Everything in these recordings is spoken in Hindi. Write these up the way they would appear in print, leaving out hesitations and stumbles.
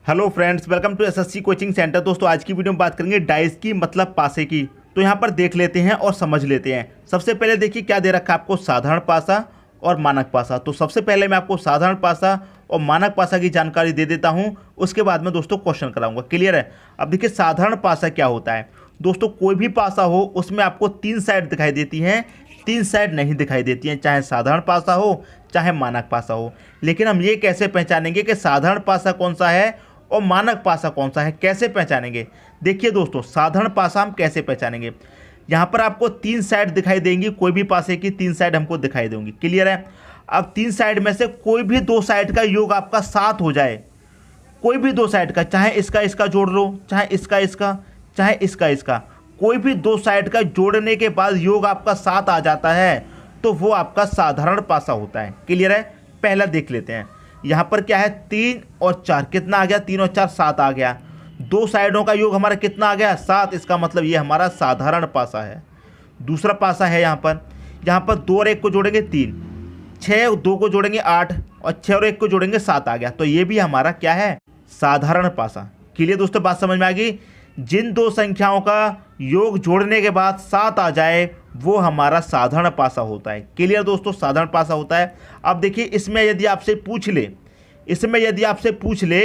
Hello friends, welcome to SSC coaching centre. दोस्तों आज की वीडियो में बात करेंगे डाइस की मतलब पासे की। तो यहाँ पर देख लेते हैं और समझ लेते हैं। सबसे पहले देखिए क्या दे रखा है आपको, साधारण पासा और मानक पासा। तो सबसे पहले मैं आपको साधारण पासा और मानक पासा की जानकारी दे देता हूँ, उसके बाद में दोस्तों क्वेश्चन कराऊंगा। क्लियर है। अब देखिए साधारण पासा क्या होता है दोस्तों, कोई भी पासा हो उसमें आपको तीन साइड दिखाई देती हैं, तीन साइड नहीं दिखाई देती हैं, चाहे साधारण पासा हो चाहे मानक पासा हो। लेकिन हम ये कैसे पहचानेंगे कि साधारण पासा कौन सा है और मानक पासा कौन सा है, कैसे पहचानेंगे? देखिए दोस्तों, साधारण पासा हम कैसे पहचानेंगे, यहाँ पर आपको तीन साइड दिखाई देंगी, कोई भी पासे की तीन साइड हमको दिखाई देंगी। क्लियर है। अब तीन साइड में से कोई भी दो साइड का योग आपका सात हो जाए, कोई भी दो साइड का, चाहे इसका इसका जोड़ लो, चाहे इसका इसका, चाहे इसका इसका, कोई भी दो साइड का जोड़ने के बाद योग आपका सात आ जाता है, तो वो आपका साधारण पासा होता है। क्लियर है। पहला देख लेते हैं, यहाँ पर क्या है, तीन और चार, कितना आ गया, तीन और चार सात आ गया। दो साइडों का योग हमारा कितना आ गया, सात। इसका मतलब ये हमारा साधारण पासा है। दूसरा पासा है यहाँ पर दो और एक को जोड़ेंगे तीन, छः दो को जोड़ेंगे आठ, और छः और एक को जोड़ेंगे सात आ गया। तो ये भी हमारा क्या है, साधारण पासा। क्लियर दोस्तों, बात समझ में आ गई। जिन दो संख्याओं का योग जोड़ने के बाद सात आ जाए वो हमारा साधारण पासा होता है। क्लियर दोस्तों, साधारण पासा होता है। अब देखिए इसमें यदि आपसे पूछ ले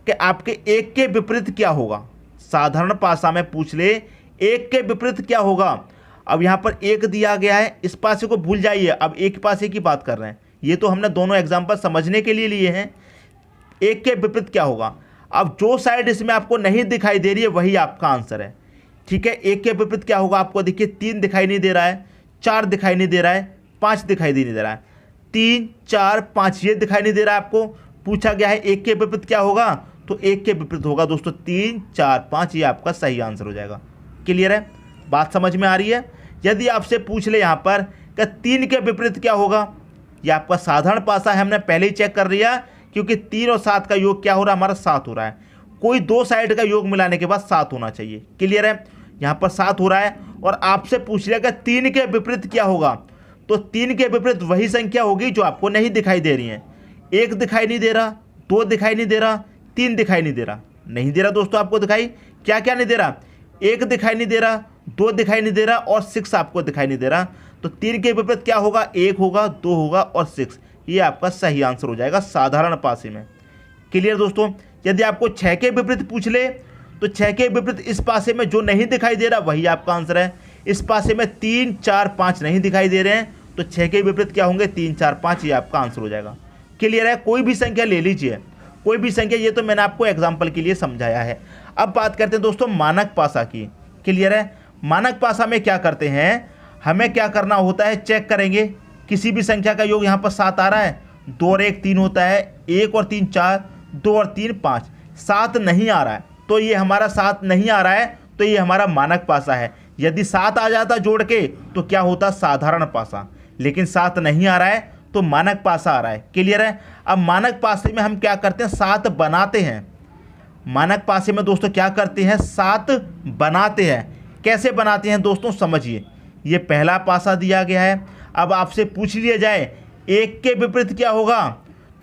कि आपके एक के विपरीत क्या होगा, साधारण पासा में पूछ ले एक के विपरीत क्या होगा। अब यहाँ पर एक दिया गया है, इस पासे को भूल जाइए, अब एक पासे की बात कर रहे हैं। ये तो हमने दोनों एग्जाम्पल समझने के लिए लिए हैं। एक के विपरीत क्या होगा, अब जो साइड इसमें आपको नहीं दिखाई दे रही है वही आपका आंसर है। ठीक है। एक के विपरीत क्या होगा, आपको देखिए तीन दिखाई नहीं दे रहा है, चार दिखाई नहीं दे रहा है, पाँच दिखाई नहीं दे रहा है, तीन चार पाँच ये दिखाई नहीं दे रहा है। आपको पूछा गया है एक के विपरीत क्या होगा, तो एक के विपरीत होगा दोस्तों तीन चार पाँच, ये आपका सही आंसर हो जाएगा। क्लियर है, बात समझ में आ रही है। यदि आपसे पूछ ले यहाँ पर कि तीन के विपरीत क्या होगा, ये आपका साधारण पासा है, हमने पहले ही चेक कर लिया, क्योंकि तीन और सात का योग क्या हो रहा है, हमारा सात हो रहा है। कोई दो साइड का योग मिलाने के बाद सात होना चाहिए। क्लियर है। यहाँ पर सात हो रहा है और आपसे पूछ लिया कि तीन के विपरीत क्या होगा, तो तीन के विपरीत वही संख्या होगी जो आपको नहीं दिखाई दे रही है। एक दिखाई नहीं दे रहा, दो दिखाई नहीं दे रहा, तीन दिखाई नहीं दे रहा, नहीं दे रहा दोस्तों आपको दिखाई, क्या क्या नहीं दे रहा, एक दिखाई नहीं दे रहा, दो दिखाई नहीं दे रहा और सिक्स आपको दिखाई नहीं दे रहा। तो तीन के विपरीत क्या होगा, एक होगा, दो होगा और सिक्स, ये आपका सही आंसर हो जाएगा साधारण पासे में। क्लियर दोस्तों। यदि आपको छः के विपरीत पूछ ले, तो छः के विपरीत इस पासे में जो नहीं दिखाई दे रहा वही आपका आंसर है। इस पासे में तीन चार पाँच नहीं दिखाई दे रहे हैं, तो छः के विपरीत क्या होंगे, तीन चार पाँच, ये आपका आंसर हो जाएगा। क्लियर है। कोई भी संख्या ले लीजिए, कोई भी संख्या, ये तो मैंने आपको एग्जाम्पल के लिए समझाया है। अब बात करते हैं दोस्तों मानक पासा की। क्लियर है। मानक पासा में क्या करते हैं, हमें क्या करना होता है, चेक करेंगे किसी भी संख्या का योग, यहाँ पर सात आ रहा है, दो और एक तीन होता है, एक और तीन चार, दो और तीन पाँच, सात नहीं आ रहा है, तो ये हमारा सात नहीं आ रहा है, तो ये हमारा मानक पासा है। यदि सात आ जाता जोड़ के तो क्या होता, साधारण पासा। लेकिन सात नहीं आ रहा है तो मानक पासा आ रहा है। क्लियर है। अब मानक पासे में हम क्या करते हैं, सात बनाते हैं। मानक पासे में दोस्तों क्या करते हैं, सात बनाते हैं। कैसे बनाते हैं दोस्तों, समझिए। ये पहला पासा दिया गया है, अब आपसे पूछ लिया जाए एक के विपरीत क्या होगा,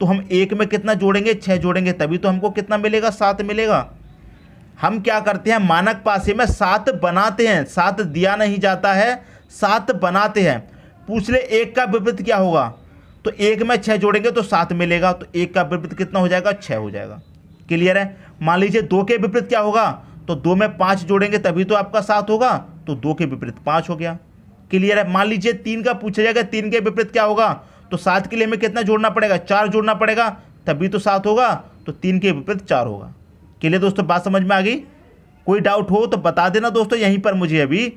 तो हम एक में कितना जोड़ेंगे, छः जोड़ेंगे, तभी तो हमको कितना मिलेगा, सात मिलेगा। हम क्या करते हैं, मानक पासे में सात बनाते हैं, सात दिया नहीं जाता है, सात बनाते हैं। पूछ ले एक का विपरीत क्या होगा, तो एक में छः जोड़ेंगे तो सात मिलेगा, तो एक का विपरीत कितना हो जाएगा, छः हो जाएगा। क्लियर है। मान लीजिए दो के विपरीत क्या होगा, तो दो में पाँच जोड़ेंगे तभी तो आपका सात होगा, तो दो के विपरीत पाँच हो गया। क्लियर है। मान लीजिए तीन का पूछा जाएगा, तीन के विपरीत क्या होगा, तो सात के लिए हमें कितना जोड़ना पड़ेगा, चार जोड़ना पड़ेगा, तभी तो सात होगा, तो तीन के विपरीत चार होगा। क्लियर दोस्तों, बात समझ में आ गई। कोई डाउट हो तो बता देना दोस्तों यहीं पर मुझे। अभी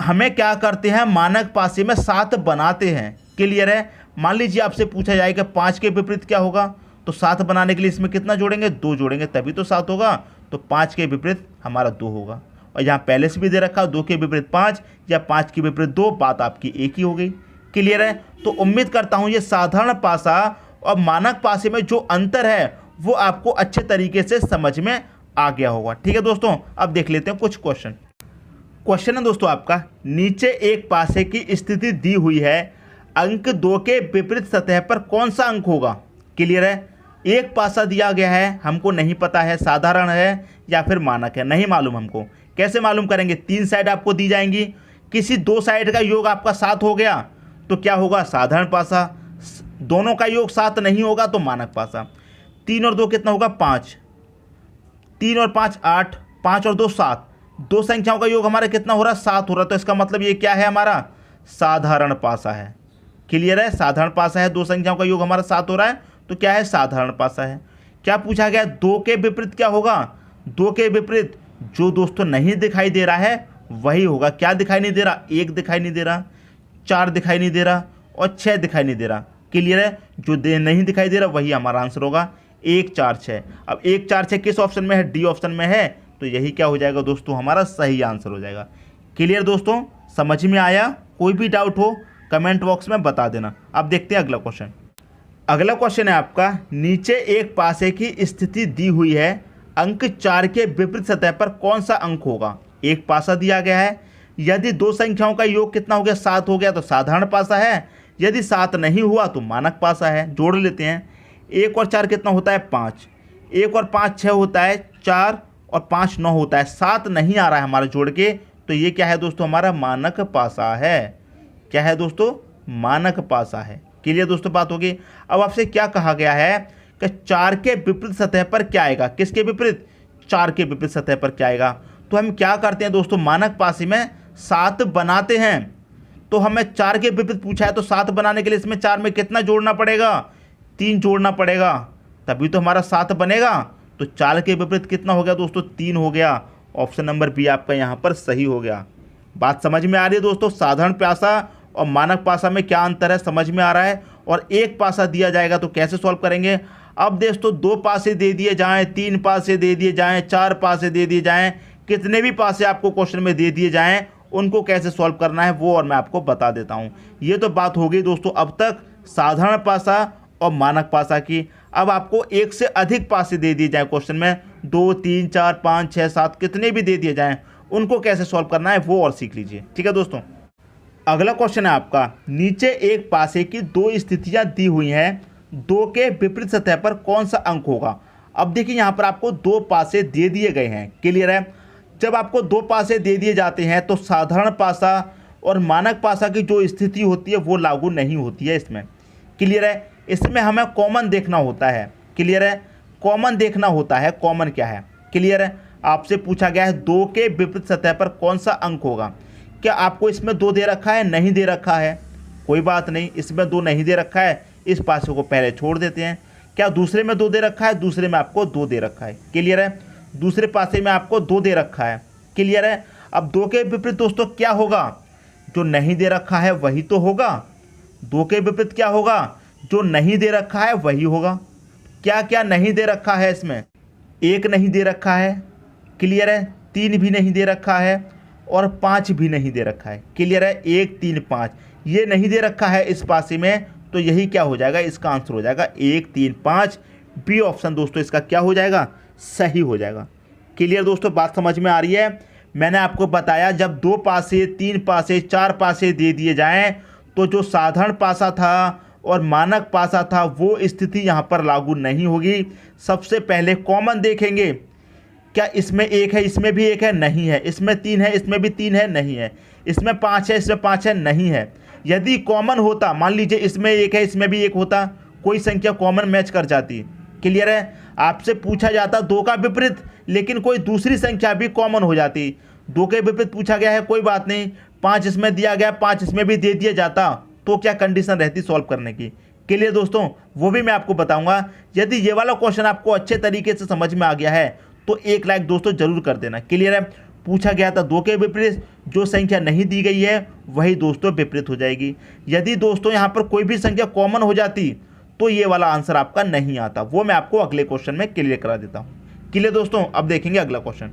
हमें क्या करते हैं, मानक पासे में सात बनाते हैं। क्लियर है। मान लीजिए आपसे पूछा जाए कि पाँच के विपरीत क्या होगा, तो सात बनाने के लिए इसमें कितना जोड़ेंगे, दो जोड़ेंगे तभी तो सात होगा, तो पाँच के विपरीत हमारा दो होगा। और यहाँ पहले से भी दे रखा दो के विपरीत पाँच या पाँच के विपरीत दो, बात आपकी एक ही हो गई। क्लियर है। तो उम्मीद करता हूँ ये साधारण पासा और मानक पासे में जो अंतर है वो आपको अच्छे तरीके से समझ में आ गया होगा। ठीक है दोस्तों, अब देख लेते हैं कुछ क्वेश्चन है दोस्तों आपका, नीचे एक पासे की स्थिति दी हुई है, अंक दो के विपरीत सतह पर कौन सा अंक होगा। क्लियर है। एक पासा दिया गया है, हमको नहीं पता है साधारण है या फिर मानक है, नहीं मालूम हमको। कैसे मालूम करेंगे? 3 साइड आपको दी जाएंगी, किसी 2 साइड का योग आपका 7 हो गया तो क्या होगा? साधारण पासा। दोनों का योग 7 नहीं होगा तो मानक पासा। 3 और 2 कितना होगा? 5। 3 और 5 8, 5 और 2 7। 2 संख्याओं का योग हमारा कितना हो रहा है? 7 हो रहा है। तो इसका मतलब ये क्या है? हमारा साधारण पासा है। क्लियर है? साधारण पासा है। 2 संख्याओं का योग हमारा 7 हो रहा है तो क्या है? साधारण पासा है। क्या पूछा गया? 2 के विपरीत क्या होगा? 2 के विपरीत जो दोस्तों नहीं दिखाई दे रहा है वही होगा। क्या दिखाई नहीं दे रहा? 1 दिखाई नहीं दे रहा, 4 दिखाई नहीं दे रहा और 6 दिखाई नहीं दे रहा। क्लियर है? जो नहीं दिखाई दे रहा वही हमारा आंसर होगा 1 4 6। अब 1 4 6 किस ऑप्शन में है? डी ऑप्शन में है। तो यही क्या हो जाएगा दोस्तों? हमारा सही आंसर हो जाएगा। क्लियर दोस्तों? समझ में आया? कोई भी डाउट हो कमेंट बॉक्स में बता देना। अब देखते हैं अगला क्वेश्चन। अगला क्वेश्चन है आपका, नीचे एक पासे की स्थिति दी हुई है, अंक 4 के विपरीत सतह पर कौन सा अंक होगा? एक पासा दिया गया है, यदि 2 संख्याओं का योग कितना हो गया? 7 हो गया तो साधारण पासा है, यदि 7 नहीं हुआ तो मानक पासा है। जोड़ लेते हैं। 1 और 4 कितना होता है? 5। 1 और 5 6 होता है, 4 और 5 9 होता है। 7 नहीं आ रहा है हमारा जोड़ के, तो ये क्या है दोस्तों? हमारा मानक पासा है। क्या है दोस्तों? मानक पासा है। क्लियर दोस्तों बात होगी। अब आपसे क्या कहा गया है कि 4 के विपरीत सतह पर क्या आएगा? किसके विपरीत? 4 के विपरीत सतह पर क्या आएगा? तो हम क्या करते हैं दोस्तों? मानक पासे में 7 बनाते हैं। तो हमें 4 के विपरीत पूछा है तो 7 बनाने के लिए इसमें 4 में कितना जोड़ना पड़ेगा? 3 जोड़ना पड़ेगा, तभी तो हमारा 7 बनेगा। तो 4 के विपरीत कितना हो गया दोस्तों? 3 हो गया। ऑप्शन नंबर बी आपका यहाँ पर सही हो गया। बात समझ में आ रही है दोस्तों? साधारण पासा और मानक पासा में क्या अंतर है समझ में आ रहा है। और एक पासा दिया जाएगा तो कैसे सॉल्व करेंगे? अब दोस्तों 2 पासे दे दिए जाएं, 3 पासे दे दिए जाएं, 4 पासे दे दिए जाएं, कितने भी पासे आपको क्वेश्चन में दे दिए जाएं, उनको कैसे सॉल्व करना है वो और मैं आपको बता देता हूं। ये तो बात हो गई दोस्तों अब तक साधारण पासा और मानक पासा की। अब आपको एक से अधिक पासे दे दिए जाएं क्वेश्चन में, 2 3 4 5 6 7 कितने भी दे दिए जाएं, उनको कैसे सॉल्व करना है वो और सीख लीजिए। ठीक है दोस्तों। अगला क्वेश्चन है आपका, नीचे एक पासे की 2 स्थितियां दी हुई हैं, 2 के विपरीत सतह पर कौन सा अंक होगा? अब देखिए यहाँ पर आपको 2 पासे दे दिए गए हैं। क्लियर है? जब आपको 2 पासे दे दिए जाते हैं तो साधारण पासा और मानक पासा की जो स्थिति होती है वो लागू नहीं होती है इसमें। क्लियर है? इसमें हमें कॉमन देखना होता है। क्लियर है? कॉमन देखना होता है। कॉमन क्या है? क्लियर है? आपसे पूछा गया है 2 के विपरीत सतह पर कौन सा अंक होगा। क्या आपको इसमें 2 दे रखा है? नहीं दे रखा है, कोई बात नहीं, इसमें 2 नहीं दे रखा है, इस पासे को पहले छोड़ देते हैं। क्या दूसरे में 2 दे रखा है? दूसरे में आपको 2 दे रखा है। क्लियर है? दूसरे पासे में आपको 2 दे रखा है। क्लियर है? अब 2 के विपरीत दोस्तों क्या होगा? जो नहीं दे रखा है वही तो होगा। 2 के विपरीत क्या होगा? जो नहीं दे रखा है वही होगा। क्या क्या नहीं दे रखा है इसमें? 1 नहीं दे रखा है। क्लियर है? 3 भी नहीं दे रखा है और 5 भी नहीं दे रखा है। क्लियर है? 1 3 5 ये नहीं दे रखा है इस पासे में, तो यही क्या हो जाएगा? इसका आंसर हो जाएगा 1 3 5। बी ऑप्शन दोस्तों इसका क्या हो जाएगा? सही हो जाएगा। क्लियर दोस्तों बात समझ में आ रही है? मैंने आपको बताया जब 2 पासे 3 पासे 4 पासे दे दिए जाएं तो जो साधारण पासा था और मानक पासा था वो स्थिति यहाँ पर लागू नहीं होगी। सबसे पहले कॉमन देखेंगे, क्या इसमें 1 है, इसमें भी 1 है? नहीं है। इसमें 3 है, इसमें भी 3 है? नहीं है। इसमें 5 है, इसमें 5 है? नहीं है। यदि कॉमन होता, मान लीजिए इसमें 1 है, इसमें भी 1 होता, कोई संख्या कॉमन मैच कर जाती। क्लियर है? आपसे पूछा जाता 2 का विपरीत, लेकिन कोई दूसरी संख्या भी कॉमन हो जाती। 2 के विपरीत पूछा गया है, कोई बात नहीं, 5 इसमें दिया गया, 5 इसमें भी दे दिया जाता, तो क्या कंडीशन रहती सॉल्व करने की। क्लियर दोस्तों? वो भी मैं आपको बताऊंगा। यदि ये वाला क्वेश्चन आपको अच्छे तरीके से समझ में आ गया है तो 1 लाइक दोस्तों जरूर कर देना। क्लियर है? पूछा गया था 2 के विपरीत, जो संख्या नहीं दी गई है वही दोस्तों विपरीत हो जाएगी। यदि दोस्तों यहाँ पर कोई भी संख्या कॉमन हो जाती तो ये वाला आंसर आपका नहीं आता। वो मैं आपको अगले क्वेश्चन में क्लियर करा देता हूँ। क्लियर दोस्तों? अब देखेंगे अगला क्वेश्चन।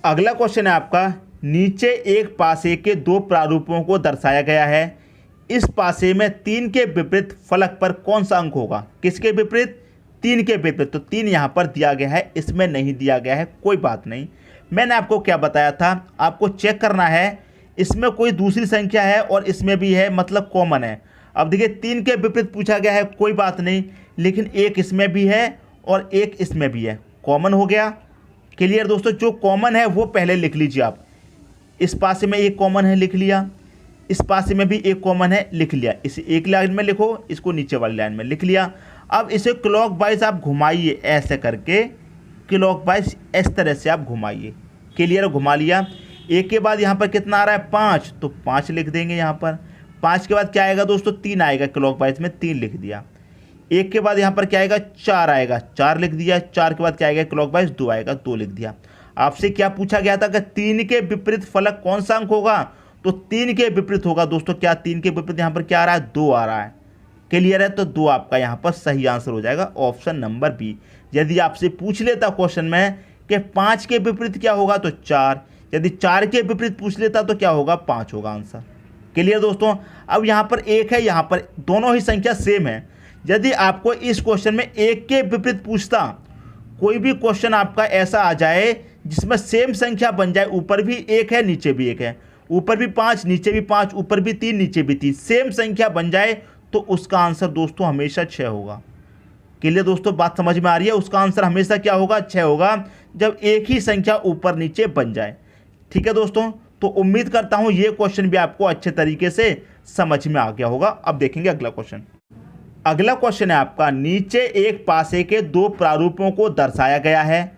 अगला क्वेश्चन है आपका, नीचे एक पासे के 2 प्रारूपों को दर्शाया गया है, इस पासे में 3 के विपरीत फलक पर कौन सा अंक होगा? किसके विपरीत? 3 के विपरीत। तो 3 यहाँ पर दिया गया है, इसमें नहीं दिया गया है, कोई बात नहीं। मैंने आपको क्या बताया था? आपको चेक करना है इसमें कोई दूसरी संख्या है और इसमें भी है, मतलब कॉमन है। अब देखिए 3 के विपरीत पूछा गया है, कोई बात नहीं, लेकिन एक इसमें भी है और एक इसमें भी है, कॉमन हो गया। क्लियर दोस्तों, जो कॉमन है वो पहले लिख लीजिए आप। इस पासे में एक कॉमन है, लिख लिया। इस पासे में भी एक कॉमन है, लिख लिया। इसे एक लाइन में लिखो, इसको नीचे वाली लाइन में लिख लिया। अब इसे क्लॉकवाइज आप घुमाइए, ऐसे करके क्लॉकवाइज इस तरह से आप घुमाइए। क्लियर, घुमा लिया। एक के बाद यहाँ पर कितना आ रहा है 5, तो 5 लिख देंगे यहाँ पर। 5 के बाद क्या आएगा दोस्तों 3 आएगा, क्लॉकवाइज में 3 लिख दिया। एक के बाद यहाँ पर क्या आएगा 4 आएगा, 4 लिख दिया। 4 के बाद क्या आएगा क्लॉकवाइज 2 आएगा, 2 लिख दिया। आपसे क्या पूछा गया था कि 3 के विपरीत फलक कौन सा अंक होगा, तो 3 के विपरीत होगा दोस्तों। क्या 3 के विपरीत यहाँ पर क्या आ रहा है 2 आ रहा है। क्लियर है, तो 2 आपका यहाँ पर सही आंसर हो जाएगा, ऑप्शन नंबर बी। यदि आपसे पूछ लेता क्वेश्चन में कि 5 के विपरीत क्या होगा तो 4, यदि 4 के विपरीत पूछ लेता तो क्या होगा 5 होगा आंसर। क्लियर दोस्तों, अब यहाँ पर 1 है, यहाँ पर दोनों ही संख्या सेम है। यदि आपको इस क्वेश्चन में 1 के विपरीत पूछता, कोई भी क्वेश्चन आपका ऐसा आ जाए जिसमें सेम संख्या बन जाए, ऊपर भी 1 है नीचे भी 1 है, ऊपर भी 5 नीचे भी 5, ऊपर भी 3 नीचे भी 3, सेम संख्या बन जाए तो उसका आंसर दोस्तों हमेशा 6 होगा। क्लियर दोस्तों, बात समझ में आ रही है। उसका आंसर हमेशा क्या होगा 6 होगा, जब एक ही संख्या ऊपर नीचे बन जाए। ठीक है दोस्तों, तो उम्मीद करता हूं ये क्वेश्चन भी आपको अच्छे तरीके से समझ में आ गया होगा। अब देखेंगे अगला क्वेश्चन। अगला क्वेश्चन है आपका, नीचे एक पासे के 2 प्रारूपों को दर्शाया गया है।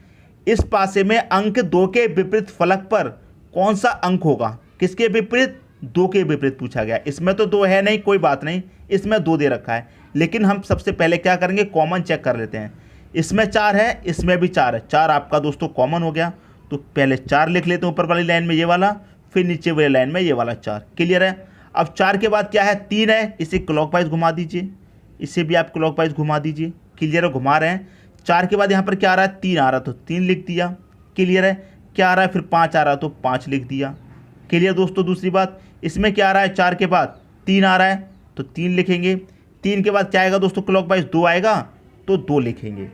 इस पासे में अंक 2 के विपरीत फलक पर कौन सा अंक होगा। किसके विपरीत, 2 के विपरीत पूछा गया। इसमें तो 2 है नहीं, कोई बात नहीं, इसमें 2 दे रखा है, लेकिन हम सबसे पहले क्या करेंगे कॉमन चेक कर लेते हैं। इसमें 4 है, इसमें भी 4 है, 4 आपका दोस्तों कॉमन हो गया। तो पहले 4 लिख लेते हैं ऊपर वाली लाइन में ये वाला, फिर नीचे वाली लाइन में ये वाला 4। क्लियर है। अब 4 के बाद क्या है 3 है, इसे क्लॉकवाइज घुमा दीजिए, इसे भी आप क्लॉकवाइज घुमा दीजिए। क्लियर है, घुमा रहे हैं। 4 के बाद यहाँ पर क्या आ रहा है 3 आ रहा, तो 3 लिख दिया। क्लियर है, क्या आ रहा है फिर 5 आ रहा, तो 5 लिख दिया। क्लियर दोस्तों, दूसरी बात, इसमें क्या आ रहा है 4 के बाद 3 आ रहा है, तो 3 लिखेंगे। 3 के बाद क्या आएगा दोस्तों क्लॉकवाइज 2 आएगा, तो 2 लिखेंगे।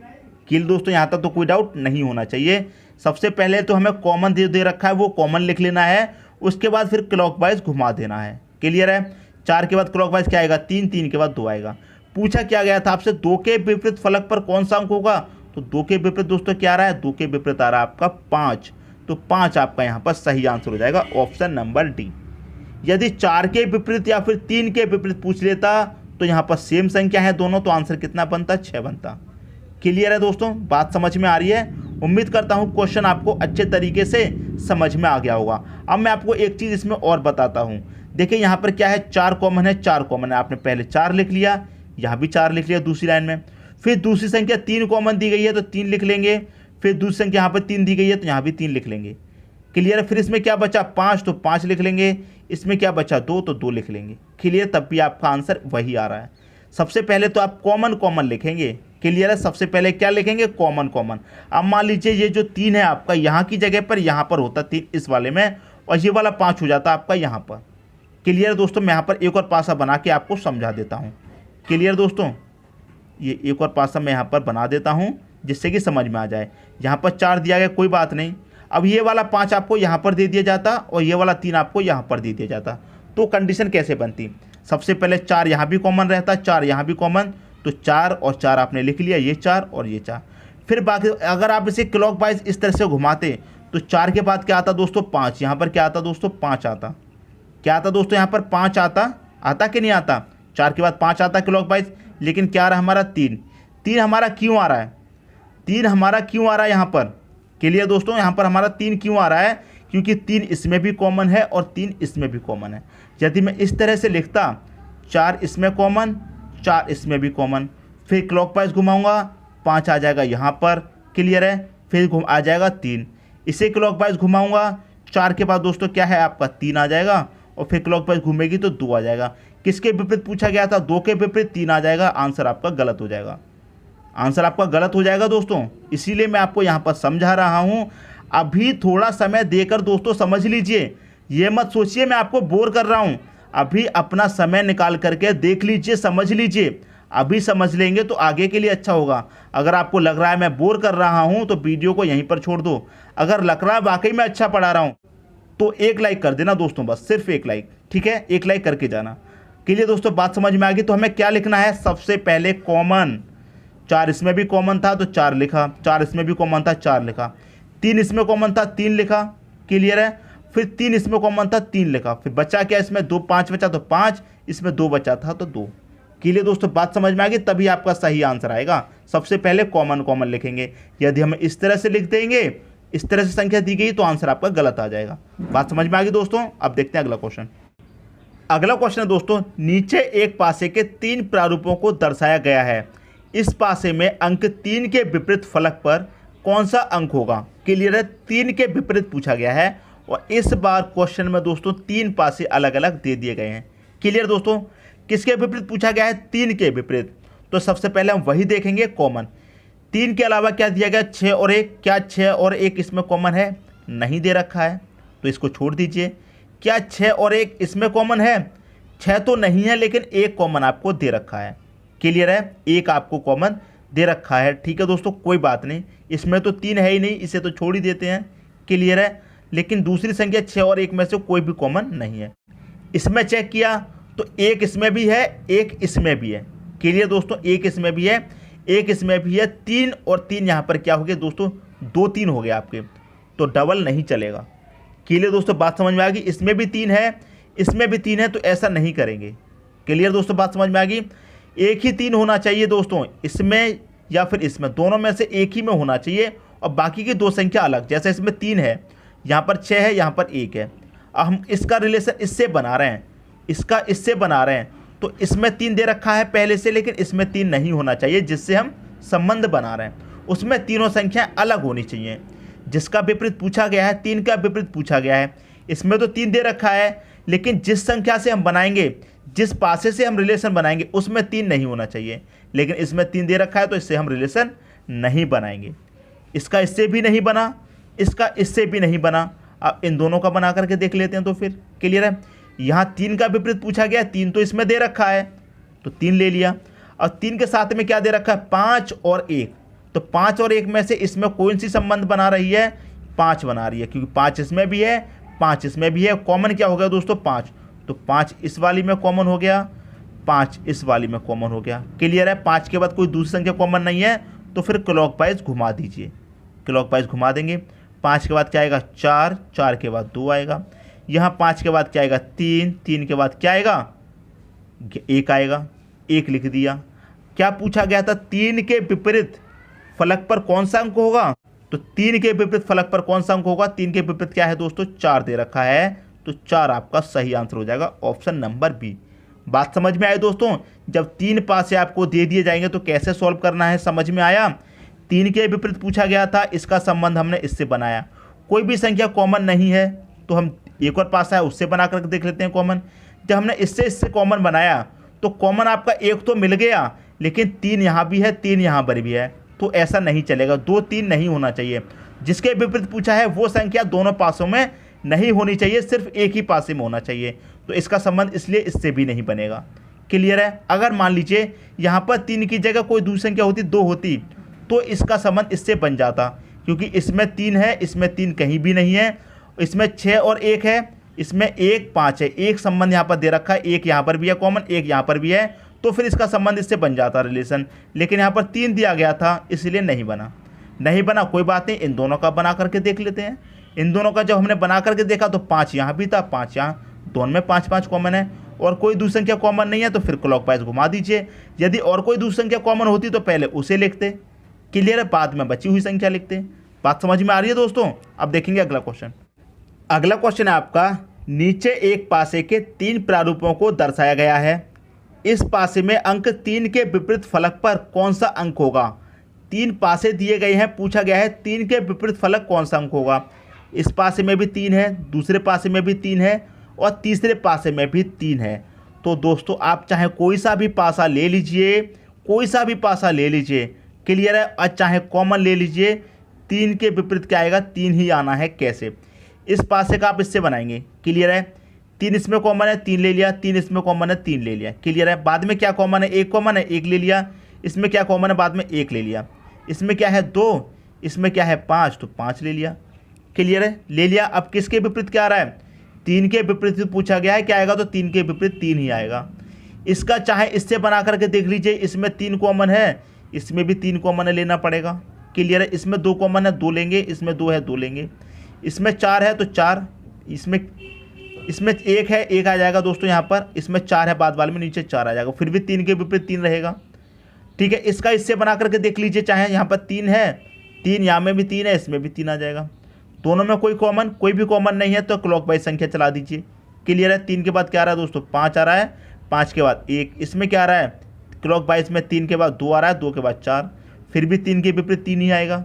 क्लियर दोस्तों, यहाँ तक तो कोई डाउट नहीं होना चाहिए। सबसे पहले तो हमें कॉमन दे रखा है, वो कॉमन लिख लेना है, उसके बाद फिर क्लॉकवाइज घुमा देना है। क्लियर है। 4 के बाद क्लॉकवाइज क्या आएगा 3, 3 के बाद 2 आएगा। पूछा क्या गया था आपसे 2 के विपरीत फलक पर कौन सा अंक होगा, तो 2 के विपरीत दोस्तों क्या आ रहा है, 2 के विपरीत आ रहा है आपका 5, तो 5 आपका यहाँ पर सही आंसर हो जाएगा, ऑप्शन नंबर डी। यदि 4 के विपरीत या फिर 3 के विपरीत पूछ लेता तो यहाँ पर सेम संख्या है दोनों, तो आंसर कितना बनता 6 बनता। क्लियर है दोस्तों, बात समझ में आ रही है। उम्मीद करता हूँ क्वेश्चन आपको अच्छे तरीके से समझ में आ गया होगा। अब मैं आपको एक चीज़ इसमें और बताता हूँ। देखिए यहाँ पर क्या है 4 कॉमन है, 4 कॉमन है, आपने पहले 4 लिख लिया, यहाँ भी 4 लिख लिया दूसरी लाइन में। फिर दूसरी संख्या 3 कॉमन दी गई है तो 3 लिख लेंगे। फिर दूसरी संख्या यहाँ पर 3 दी गई है तो यहाँ भी 3 लिख लेंगे। क्लियर है। फिर इसमें क्या बचा 5, तो 5 लिख लेंगे। इसमें क्या बचा 2, तो 2 लिख लेंगे। क्लियर, तब भी आपका आंसर वही आ रहा है। सबसे पहले तो आप कॉमन कॉमन लिखेंगे। क्लियर है, सबसे पहले क्या लिखेंगे कॉमन कॉमन। अब मान लीजिए ये जो 3 है आपका यहाँ की जगह पर यहाँ पर होता 3 इस वाले में, और ये वाला 5 हो जाता आपका यहाँ पर। क्लियर दोस्तों, मैं यहाँ पर एक और पासा बना के आपको समझा देता हूँ। क्लियर दोस्तों, ये एक और पासा मैं यहाँ पर बना देता हूँ जिससे कि समझ में आ जाए। यहाँ पर 4 दिया गया, कोई बात नहीं। अब ये वाला 5 आपको यहाँ पर दे दिया जाता और ये वाला 3 आपको यहाँ पर दे दिया जाता, तो कंडीशन कैसे बनती। सबसे पहले 4 यहाँ भी कॉमन रहता, 4 यहाँ भी कॉमन, तो 4 और 4 आपने लिख लिया, ये 4 और ये 4। फिर बाकी अगर आप इसे क्लॉकवाइज इस तरह से घुमाते तो 4 के बाद क्या आता दोस्तों 5, यहाँ पर क्या आता दोस्तों 5 आता। क्या आता दोस्तों यहाँ पर 5 आता कि नहीं आता। 4 के बाद 5 आता क्लॉकवाइज, लेकिन क्या आ रहा है हमारा 3। 3 हमारा क्यों आ रहा है, 3 हमारा क्यों आ रहा है यहाँ पर। क्लियर दोस्तों, यहाँ पर हमारा 3 क्यों आ रहा है, क्योंकि 3 इसमें भी कॉमन है और 3 इसमें भी कॉमन है। यदि मैं इस तरह से लिखता 4 इसमें कॉमन, 4 इसमें भी कॉमन, फिर क्लॉकवाइज घुमाऊंगा 5 आ जाएगा यहाँ पर। क्लियर है, फिर आ जाएगा 3, इसे क्लॉकवाइज घुमाऊंगा 4 के बाद दोस्तों क्या है आपका 3 आ जाएगा, और फिर क्लॉकवाइज घूमेगी तो 2 आ जाएगा। किसके विपरीत पूछा गया था, 2 के विपरीत 3 आ जाएगा। आंसर आपका गलत हो जाएगा, आंसर आपका गलत हो जाएगा दोस्तों। इसीलिए मैं आपको यहाँ पर समझा रहा हूँ। अभी थोड़ा समय देकर दोस्तों समझ लीजिए, ये मत सोचिए मैं आपको बोर कर रहा हूँ। अभी अपना समय निकाल करके देख लीजिए, समझ लीजिए। अभी समझ लेंगे तो आगे के लिए अच्छा होगा। अगर आपको लग रहा है मैं बोर कर रहा हूँ तो वीडियो को यहीं पर छोड़ दो। अगर लग रहा है वाकई मैं अच्छा पढ़ा रहा हूँ तो एक लाइक कर देना दोस्तों, बस सिर्फ एक लाइक, ठीक है, एक लाइक करके जाना। के लिए दोस्तों बात समझ में आ गई। तो हमें क्या लिखना है, सबसे पहले कॉमन, 4 इसमें भी कॉमन था तो 4 लिखा, 4 इसमें भी कॉमन था 4 लिखा, 3 इसमें कॉमन था 3 लिखा, क्लियर है। फिर 3 इसमें कॉमन था 3 लिखा, फिर बचा क्या इसमें 2, 5 बचा तो 5, इसमें 2 बचा था तो 2। क्लियर दोस्तों, बात समझ में आ गई, तभी आपका सही आंसर आएगा। सबसे पहले कॉमन लिखेंगे, यदि हम इस तरह से लिख देंगे, इस तरह से संख्या दी गई तो आंसर आपका गलत आ जाएगा। बात समझ में आ गई दोस्तों। अब देखते हैं अगला क्वेश्चन। अगला क्वेश्चन है दोस्तों, नीचे एक पासे के 3 प्रारूपों को दर्शाया गया है, इस पासे में अंक 3 के विपरीत फलक पर कौन सा अंक होगा। क्लियर है, 3 के विपरीत पूछा गया है और इस बार क्वेश्चन में दोस्तों 3 पासे अलग अलग दे दिए गए हैं। क्लियर दोस्तों, किसके विपरीत पूछा गया है, 3 के विपरीत। तो सबसे पहले हम वही देखेंगे कॉमन। 3 के अलावा क्या दिया गया, 6 और 1, क्या 6 और 1 इसमें कॉमन है, नहीं दे रखा है तो इसको छोड़ दीजिए। क्या 6 और 1 इसमें कॉमन है, 6 तो नहीं है लेकिन 1 कॉमन आपको दे रखा है। क्लियर है, 1 आपको कॉमन दे रखा है। ठीक है दोस्तों, कोई बात नहीं, इसमें तो 3 है ही नहीं, इसे तो छोड़ ही देते हैं। क्लियर है, लेकिन दूसरी संख्या 6 और 1 में से कोई भी कॉमन नहीं है। इसमें चेक किया तो 1 इसमें भी है, 1 इसमें भी है। क्लियर दोस्तों, 1 इसमें भी है, 1 इसमें भी है, 3 और 3 यहाँ पर क्या हो गया दोस्तों, 2 3 हो गए आपके, तो डबल नहीं चलेगा। क्लियर दोस्तों, बात समझ में आ गई। इसमें भी 3 है, इसमें भी 3 है, तो ऐसा नहीं करेंगे। क्लियर दोस्तों, बात समझ में आ गई। एक ही 3 होना चाहिए दोस्तों, इसमें या फिर इसमें, दोनों में से एक ही में होना चाहिए और बाकी की 2 संख्या अलग। जैसे इसमें 3 है, यहाँ पर 6 है, यहाँ पर 1 है। अब हम इसका रिलेशन इससे बना रहे हैं, इसका इससे बना रहे हैं, तो इसमें 3 दे रखा है पहले से, लेकिन इसमें 3 नहीं होना चाहिए। जिससे हम संबंध बना रहे हैं उसमें तीनों संख्याएं अलग होनी चाहिए। जिसका विपरीत पूछा गया है, 3 का विपरीत पूछा गया है, इसमें तो 3 दे रखा है, लेकिन जिस संख्या से हम बनाएंगे, जिस पासे से हम रिलेशन बनाएंगे उसमें 3 नहीं होना चाहिए, लेकिन इसमें 3 दे रखा है तो इससे हम रिलेशन नहीं बनाएंगे। इसका इससे भी नहीं बना, इसका इससे भी नहीं बना। अब इन दोनों का बना करके देख लेते हैं तो फिर क्लियर है। यहाँ 3 का विपरीत पूछा गया, 3 तो इसमें दे रखा है तो 3 ले लिया, और 3 के साथ में क्या दे रखा है, 5 और 1, तो 5 और 1 में से इसमें कौन सी संबंध बना रही है, 5 बना रही है, क्योंकि 5 इसमें भी है, 5 इसमें भी है। कॉमन क्या हो गया दोस्तों, 5, तो 5 इस वाली में कॉमन हो गया, 5 इस वाली में कॉमन हो गया। क्लियर है, 5 के बाद कोई दूसरी संख्या कॉमन नहीं है, तो फिर क्लॉकवाइज घुमा दीजिए, क्लॉकवाइज घुमा देंगे। 5 के बाद क्या आएगा, 4, 4 के बाद 2 आएगा, यहाँ 5 के बाद क्या आएगा, 3, 3 के बाद क्या आएगा, 1 आएगा, 1 लिख दिया। क्या पूछा गया था, 3 के विपरीत फलक पर कौन सा अंक होगा, तो 3 के विपरीत फलक पर कौन सा अंक होगा, 3 के विपरीत क्या है दोस्तों, 4 दे रखा है, तो 4 आपका सही आंसर हो जाएगा, ऑप्शन नंबर बी। बात समझ में आई दोस्तों। जब 3 पासे आपको दे दिए जाएंगे तो कैसे सॉल्व करना है, समझ में आया। 3 के विपरीत पूछा गया था, इसका संबंध हमने इससे बनाया। कोई भी संख्या कॉमन नहीं है तो हम एक और पासा है उससे बना करके देख लेते हैं कॉमन। जब हमने इससे कॉमन बनाया तो कॉमन आपका 1 तो मिल गया, लेकिन 3 यहाँ भी है, 3 यहाँ पर भी है, तो ऐसा नहीं चलेगा, 2 3 नहीं होना चाहिए। जिसके विपरीत पूछा है वो संख्या दोनों पासों में नहीं होनी चाहिए, सिर्फ एक ही पासे में होना चाहिए, तो इसका संबंध इसलिए इससे भी नहीं बनेगा। क्लियर है। अगर मान लीजिए यहाँ पर 3 की जगह कोई दूसरी संख्या होती, 2 होती, तो इसका संबंध इससे बन जाता, क्योंकि इसमें 3 है, इसमें 3 कहीं भी नहीं है, इसमें 6 और 1 है, इसमें 1 5 है, एक संबंध यहाँ पर दे रखा है, एक यहाँ पर भी है कॉमन, एक यहाँ पर भी है, तो फिर इसका संबंध इससे बन जाता रिलेशन। लेकिन यहाँ पर 3 दिया गया था इसलिए नहीं बना, नहीं बना, कोई बात नहीं। इन दोनों का बना करके देख लेते हैं। इन दोनों का जब हमने बना करके देखा तो 5 यहाँ भी था, 5 यहाँ, दोनों में 5 5 कॉमन है, और कोई दूसरी संख्या कॉमन नहीं है तो फिर क्लॉकवाइज घुमा दीजिए। यदि और कोई दूसरी संख्या कॉमन होती तो पहले उसे लिखते, क्लियर है, बाद में बची हुई संख्या लिखते। बात समझ में आ रही है दोस्तों। अब देखेंगे अगला क्वेश्चन। अगला क्वेश्चन है आपका, नीचे एक पासे के 3 प्रारूपों को दर्शाया गया है, इस पासे में अंक 3 के विपरीत फलक पर कौन सा अंक होगा। 3 पासे दिए गए हैं, पूछा गया है 3 के विपरीत फलक कौन सा अंक होगा। इस पासे में भी 3 है, दूसरे पासे में भी 3 है, और तीसरे पासे में भी 3 है। तो दोस्तों आप चाहे कोई सा भी पासा ले लीजिए, कोई सा भी पासा ले लीजिए, क्लियर है, और चाहे कॉमन ले लीजिए, 3 के विपरीत क्या आएगा, 3 ही आना है। कैसे, इस पासे का आप इससे बनाएंगे, क्लियर है, 3 इसमें कॉमन है, 3 ले लिया, 3 इसमें कॉमन है, 3 ले लिया, क्लियर है। बाद में क्या कॉमन है, 1 कॉमन है, 1 ले लिया, इसमें क्या कॉमन है, बाद में 1 ले लिया, इसमें क्या है 2, इसमें क्या है 5, तो 5 ले लिया, क्लियर है, ले लिया। अब किसके विपरीत क्या आ रहा है, 3 के विपरीत पूछा गया है, क्या आएगा, तो 3 के विपरीत 3 ही आएगा। इसका चाहे इससे बना करके देख लीजिए, इसमें 3 कॉमन है, इसमें भी 3 कॉमन है, लेना पड़ेगा। क्लियर है। इसमें 2 कॉमन है, 2 लेंगे, इसमें 2 है, 2 लेंगे। इसमें 4 है तो 4, इसमें 1 है, 1 आ जाएगा दोस्तों यहाँ पर। इसमें 4 है, बाद वाले में नीचे 4 आ जाएगा, फिर भी 3 के विपरीत 3 रहेगा। ठीक है, इसका इससे बना करके देख लीजिए, चाहे यहाँ पर 3 है, 3 यहाँ में भी 3 है, इसमें भी 3 आ जाएगा। दोनों में कोई भी कॉमन नहीं है तो क्लॉकवाइज संख्या चला दीजिए। क्लियर है। 3 के बाद क्या आ रहा है दोस्तों, 5 आ रहा है, 5 के बाद 1, इसमें क्या आ रहा है क्लॉकवाइज में 3 के बाद 2 आ रहा है, 2 के बाद 4, फिर भी 3 के विपरीत 3 ही आएगा।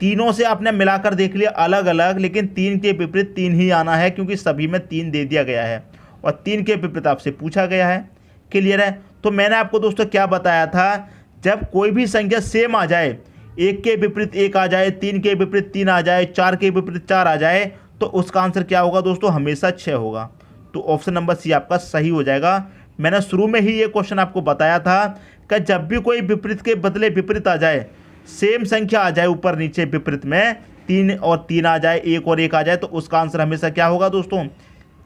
तीनों से आपने मिलाकर देख लिया अलग अलग, लेकिन 3 के विपरीत 3 ही आना है, क्योंकि सभी में 3 दे दिया गया है और 3 के विपरीत आपसे पूछा गया है। क्लियर है। तो मैंने आपको दोस्तों क्या बताया था, जब कोई भी संख्या सेम आ जाए, 1 के विपरीत 1 आ जाए, 3 के विपरीत 3 आ जाए, 4 के विपरीत 4 आ जाए, तो उसका आंसर क्या होगा दोस्तों, हमेशा 6 होगा। तो ऑप्शन नंबर सी आपका सही हो जाएगा। मैंने शुरू में ही ये क्वेश्चन आपको बताया था कि जब भी कोई विपरीत के बदले विपरीत आ जाए, सेम संख्या आ जाए ऊपर नीचे विपरीत में, 3 और 3 आ जाए, 1 और 1 आ जाए, तो उसका आंसर हमेशा क्या होगा दोस्तों,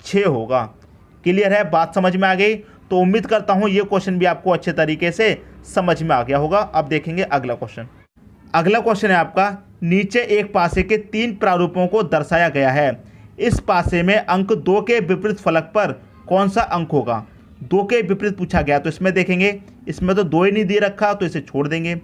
6 होगा। क्लियर है, बात समझ में आ गई। तो उम्मीद करता हूँ ये क्वेश्चन भी आपको अच्छे तरीके से समझ में आ गया होगा। अब देखेंगे अगला क्वेश्चन। अगला क्वेश्चन है आपका, नीचे एक पासे के 3 प्रारूपों को दर्शाया गया है। इस पासे में अंक 2 के विपरीत फलक पर कौन सा अंक होगा। 2 के विपरीत पूछा गया, तो इसमें देखेंगे, इसमें तो 2 ही नहीं दे रखा, तो इसे छोड़ देंगे।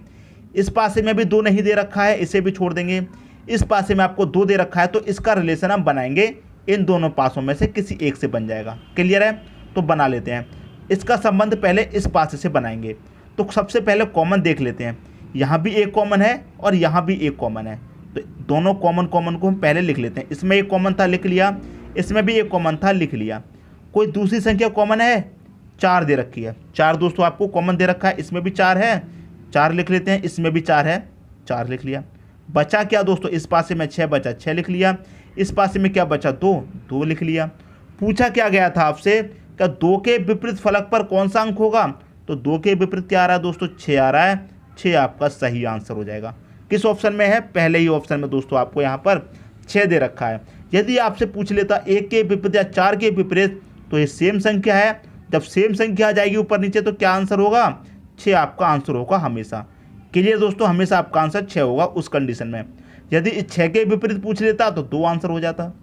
इस पासे में भी 2 नहीं दे रखा है, इसे भी छोड़ देंगे। इस पासे में आपको 2 दे रखा है, तो इसका रिलेशन हम बनाएंगे, इन दोनों पासों में से किसी एक से बन जाएगा। क्लियर है। तो बना लेते हैं। इसका संबंध पहले इस पासे से बनाएंगे। तो सबसे पहले कॉमन देख लेते हैं। यहाँ भी एक कॉमन है और यहाँ भी एक कॉमन है, तो दोनों कॉमन को हम पहले लिख लेते हैं। इसमें एक कॉमन था, लिख लिया। इसमें भी एक कॉमन था, लिख लिया। कोई दूसरी संख्या कॉमन है, 4 दे रखी है। 4 दोस्तों आपको कॉमन दे रखा है, इसमें भी 4 है, 4 लिख लेते हैं। इसमें भी 4 है, 4 लिख लिया। बचा क्या दोस्तों, इस पासे में 6 बचा, 6 लिख लिया। इस पासे में क्या बचा, 2, 2 लिख लिया। पूछा क्या गया था आपसे, क्या 2 के विपरीत फलक पर कौन सा अंक होगा, तो 2 के विपरीत क्या आ रहा है दोस्तों, 6 आ रहा है। 6 आपका सही आंसर हो जाएगा। किस ऑप्शन में है, पहले ही ऑप्शन में दोस्तों आपको यहाँ पर 6 दे रखा है। यदि आपसे पूछ लेता 1 के विपरीत या 4 के विपरीत, तो ये सेम संख्या है। जब सेम संख्या आ जाएगी ऊपर नीचे, तो क्या आंसर होगा, 6 आपका आंसर होगा हमेशा। क्लियर दोस्तों, हमेशा आपका आंसर 6 होगा उस कंडीशन में। यदि 6 के विपरीत पूछ लेता तो 2 आंसर हो जाता।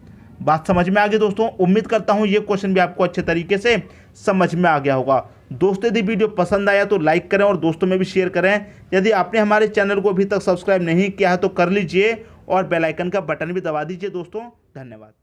बात समझ में आ गई दोस्तों। उम्मीद करता हूं ये क्वेश्चन भी आपको अच्छे तरीके से समझ में आ गया होगा। दोस्तों यदि वीडियो पसंद आया तो लाइक करें और दोस्तों में भी शेयर करें। यदि आपने हमारे चैनल को अभी तक सब्सक्राइब नहीं किया है तो कर लीजिए और बेल आइकन का बटन भी दबा दीजिए दोस्तों। धन्यवाद।